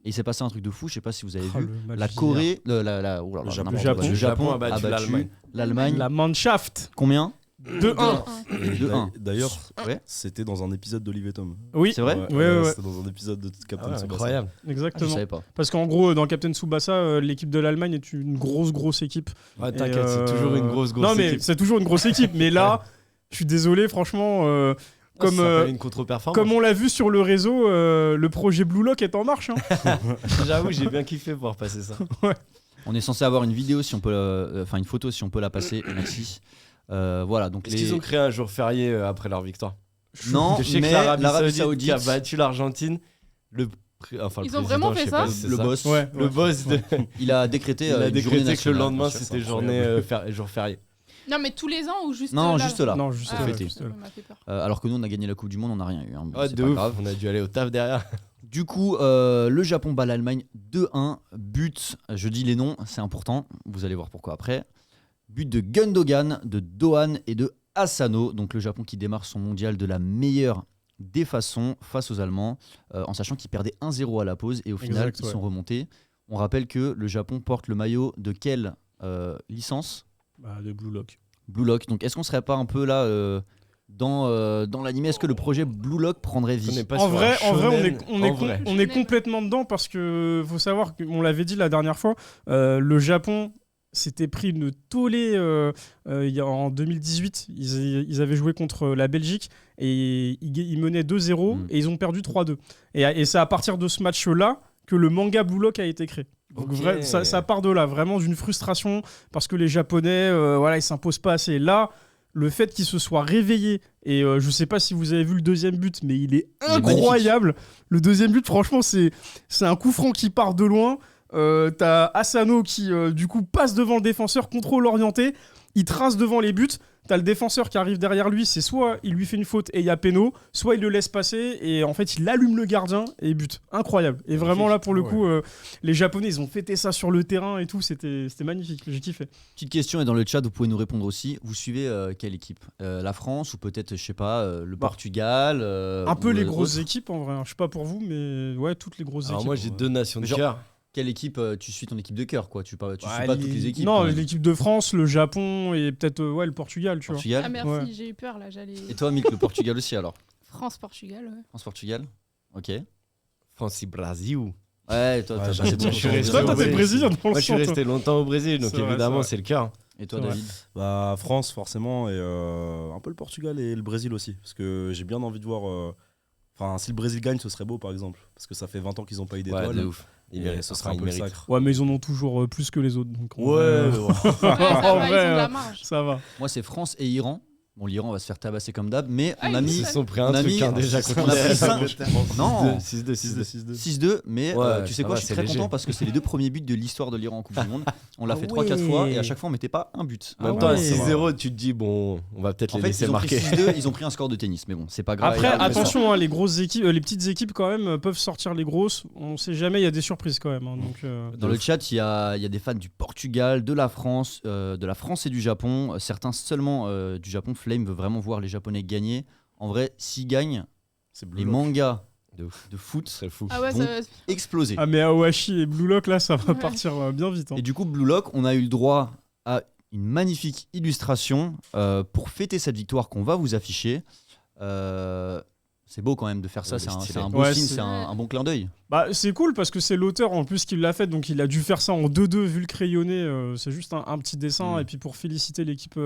Et il s'est passé un truc de fou, je sais pas si vous avez vu. Le match La d'hier. Corée, le Japon a battu l'Allemagne. La Mannschaft. Combien 2-1. 2-1. D'ailleurs, Ouais. c'était dans un épisode d'Olivier Tom. Oui, C'est vrai Ouais. C'était dans un épisode de Captain Tsubasa. Incroyable. Je exactement. savais pas. Parce qu'en gros, dans Captain Tsubasa, l'équipe de l'Allemagne est une grosse équipe. Ouais, t'inquiète, c'est toujours une grosse Non, mais équipe. c'est toujours une grosse équipe. Mais là, je suis désolé, franchement. Comme, Ça s'appelle une contre-performance. Comme on l'a vu sur le réseau, le projet Blue Lock est en marche. Hein. J'avoue, j'ai bien kiffé voir passer ça. On est censé avoir une vidéo si on peut, une photo si on peut la passer. Merci. Voilà, donc Est-ce qu'ils ont créé un jour férié après leur victoire? Non, Je sais que mais l'Arabie Saoudite qui a Saoudite, battu l'Argentine, le Ils ont président, vraiment je fait sais ça pas si c'est le ça. boss, Le boss, il a décrété, il a une journée décrété que le nationale, lendemain bien sûr, c'était c'est journée jour férié. Non, mais tous les ans ou juste Non, là juste là. Non, juste Ah, là, fêté. juste là. ça m'a fait peur. Alors que nous on a gagné la Coupe du Monde, on n'a rien eu. Hein, mais Ouais, c'est de pas ouf, grave. on a dû aller au taf derrière. Du coup, le Japon bat l'Allemagne 2-1. But, je dis les noms, c'est important. Vous allez voir pourquoi après. But de Gundogan, de Dohan et de Asano. Donc le Japon qui démarre son mondial de la meilleure des façons face aux Allemands, en sachant qu'ils perdaient 1-0 à la pause et au final Exact, ils ouais. sont remontés. On rappelle que le Japon porte le maillot de quelle licence? De Blue Lock. Blue Lock. Donc est-ce qu'on serait pas un peu là dans l'animé? Est-ce que le projet Blue Lock prendrait On vie? n'est pas En sur vrai, un shonen, en vrai. on est complètement dedans parce que faut savoir qu'on l'avait dit la dernière fois, le Japon s'était pris une tollée en 2018. Ils avaient joué contre la Belgique et ils menaient 2-0 et ils ont perdu 3-2. Et c'est à partir de ce match-là que le manga Blue Lock a été créé. Donc Ok. ça part de là, vraiment d'une frustration parce que les Japonais, ils s'imposent pas assez. Là, le fait qu'ils se soient réveillés, et je sais pas si vous avez vu le deuxième but, mais il est incroyable. Le deuxième but, franchement, c'est un coup franc qui part de loin. T'as Asano qui, du coup, passe devant le défenseur, contrôle orienté, il trace devant les buts. T'as le défenseur qui arrive derrière lui, c'est soit il lui fait une faute et il y a péno, soit il le laisse passer et en fait il allume le gardien et but. Incroyable. Et vraiment là pour le coup, les Japonais ils ont fêté ça sur le terrain et tout, c'était magnifique, j'ai kiffé. Petite question, et dans le chat vous pouvez nous répondre aussi. Vous suivez quelle équipe? La France ou peut-être, je sais pas, le Portugal, Un peu ou, les grosses autres? équipes en vrai, hein. Je sais pas pour vous mais ouais, toutes les grosses Alors équipes. moi j'ai deux nations de Genre- cœur. Quelle équipe tu suis ton équipe de cœur quoi? Tu suis pas Ouais, toutes les équipes. Non, quand même. l'équipe de France, le Japon et peut-être le Portugal, tu vois. Portugal. Ah merci, Ouais. j'ai eu peur là, j'allais. Et toi Mick, le Portugal aussi alors? France-Portugal, ouais. France-Portugal. Ok. France et Brésil. Ouais, toi, Ouais, c'est bon. je suis resté Toi, au t'es Brésil. brésilien dans le Moi je suis sang, resté longtemps au Brésil, donc C'est vrai, évidemment c'est c'est le cœur. Et toi C'est vrai. David? Bah, France forcément et un peu le Portugal et le Brésil aussi parce que j'ai bien envie de voir si le Brésil gagne ce serait beau par exemple parce que ça fait 20 ans qu'ils n'ont pas eu Ouais, d'étoile de ouf. Il et mérite, ce ça sera un peu le mérite. sacre. Ouais, mais ils en ont toujours plus que les autres. Donc en Ouais, vrai, Ouais, ça va, ils ont de vrai, la marge. ça va. Moi c'est France et Iran. Bon, l'Iran va se faire tabasser comme d'hab, mais on a Ah, mis. Ils se sont pris on un a truc mis- déjà on contre a pris la- 5. Non, 6-2, 6-2. 6-2. 6-2, mais Ouais, tu ça sais quoi, va, je suis c'est très léger. content parce que c'est les deux premiers buts de l'histoire de l'Iran en Coupe du Monde. On l'a fait Ah 3-4 fois ouais. et à chaque fois on mettait pas un but. En même Ah temps, à ouais. 6-0, tu te dis, bon, on va peut-être En les fait, laisser ils ont pris marquer. 6-2, ils ont pris un score de tennis, mais bon, c'est pas grave. Après, Il y a- attention, hein, les grosses équipes, les petites équipes quand même peuvent sortir les grosses. On sait jamais, il y a des surprises quand même. Hein, donc, Dans le chat, il y a des fans du Portugal, de la France et du Japon. Certains seulement du Japon. Flame veut vraiment voir les Japonais gagner. En vrai, s'ils gagnent, C'est Blue les Lock. mangas De ouf. de foot C'est fou. Ah ouais, Bon. ça. exploser. Ah, mais Awashi et Blue Lock là, ça va Ouais. partir bien vite. Hein. Et du coup, Blue Lock, on a eu le droit à une magnifique illustration pour fêter cette victoire qu'on va vous afficher. C'est beau quand même de faire ça, Ouais, c'est stylé. un beau Ouais, signe, c'est- c'est un bon clin d'œil. Bah, c'est cool parce que c'est l'auteur en plus qui l'a fait, donc il a dû faire ça en 2-2 vu le crayonné. C'est juste un petit dessin et puis pour féliciter l'équipe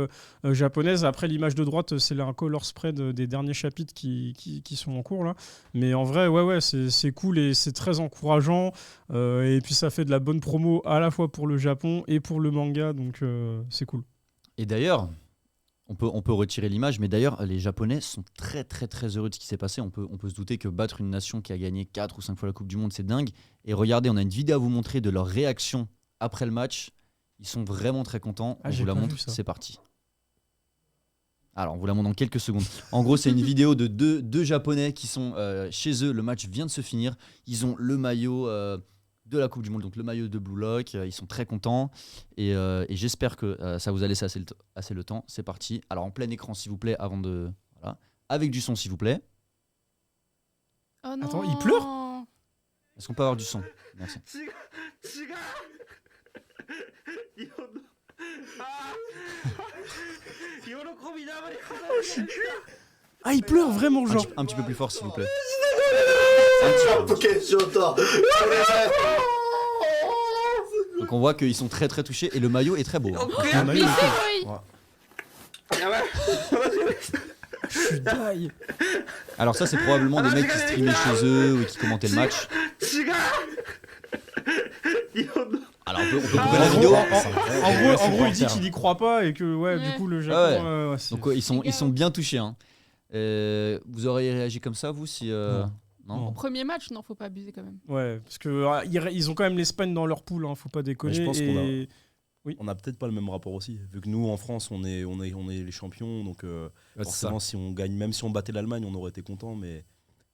japonaise. Après, l'image de droite, c'est un color spread des derniers chapitres qui sont en cours là. Mais en vrai, ouais, c'est cool et c'est très encourageant. Et puis ça fait de la bonne promo à la fois pour le Japon et pour le manga, donc c'est cool. Et d'ailleurs, on peut retirer l'image, mais d'ailleurs, les Japonais sont très très très heureux de ce qui s'est passé. On peut se douter que battre une nation qui a gagné 4 ou 5 fois la Coupe du Monde, c'est dingue. Et regardez, on a une vidéo à vous montrer de leur réaction après le match. Ils sont vraiment très contents. Ah, On j'ai vous la pas montre, vu ça. c'est parti. Alors, on vous la montre dans quelques secondes. En gros, c'est une vidéo de deux Japonais qui sont chez eux. Le match vient de se finir. Ils ont le maillot de la Coupe du Monde, donc le maillot de Blue Lock. Ils sont très contents. Et j'espère que ça vous a laissé assez le temps. C'est parti. Alors, en plein écran, s'il vous plaît, avant de... Voilà. Avec du son, s'il vous plaît. Oh non. Attends, il pleure Est-ce qu'on peut avoir du son? Merci. Ah, il pleure vraiment, genre. Un petit peu plus fort, s'il vous plaît. Donc on voit qu'ils sont très très touchés et le maillot est très beau. Hein. Ah, Mais c'est oui. Je suis dingue. Alors ça c'est probablement des mecs qui streamaient chez eux ou qui commentaient le match. Alors on peut couper la vidéo. En gros, il dit qu'il y croit pas et que, ouais, du coup, le Japon. Ouais, c'est- Donc ils sont bien touchés. Hein. Vous auriez réagi comme ça vous si non. Au premier match, non, faut pas abuser quand même. Ouais, parce que ils ont quand même l'Espagne dans leur poule, hein, faut pas déconner. Mais je pense qu'on et- On a peut-être pas le même rapport aussi, vu que nous en France on est les champions, donc Ouais, c'est forcément ça. si on gagne, même si on battait l'Allemagne, on aurait été content, mais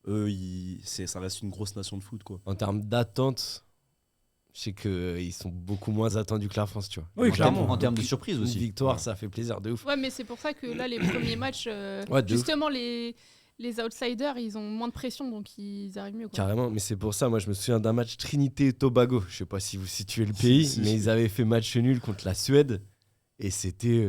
eux ça reste une grosse nation de foot quoi. En termes d'attente, je sais qu'ils sont beaucoup moins attendus que la France, tu vois. Oui, En termes- clairement. En termes de surprise Une aussi. victoire, ça fait plaisir de ouf. Ouais, mais c'est pour ça que là, les premiers matchs, Ouais, de ouf. justement, les outsiders, ils ont moins de pression, donc ils arrivent mieux. Quoi. Carrément, mais c'est pour ça, moi je me souviens d'un match Trinité et Tobago. Je sais pas si vous situez le pays, Si, mais si. ils avaient fait match nul contre la Suède et c'était.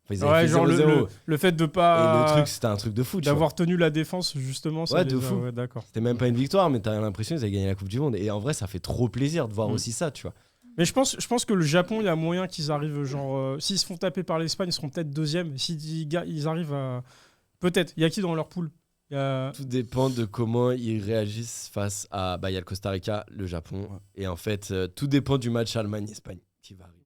Enfin, ils avaient Ouais, fait genre 0-0. le fait de Et pas. le truc, c'était un truc de fou. Tu vois. D'avoir tenu la défense, justement. Ça Ouais, les de a- fou. Ouais, d'accord. C'était même pas une victoire, mais t'as l'impression qu'ils avaient gagné la Coupe du Monde. Et en vrai, ça fait trop plaisir de voir aussi ça, tu vois. Mais je pense que le Japon, il y a moyen qu'ils arrivent, genre. S'ils se font taper par l'Espagne, ils seront peut-être deuxième. Ils arrivent à. Peut-être. Il y a qui dans leur poule? Il y a. Tout dépend de comment ils réagissent face à. Bah, il y a le Costa Rica, le Japon. Ouais. Et en fait, tout dépend du match Allemagne-Espagne qui va arriver.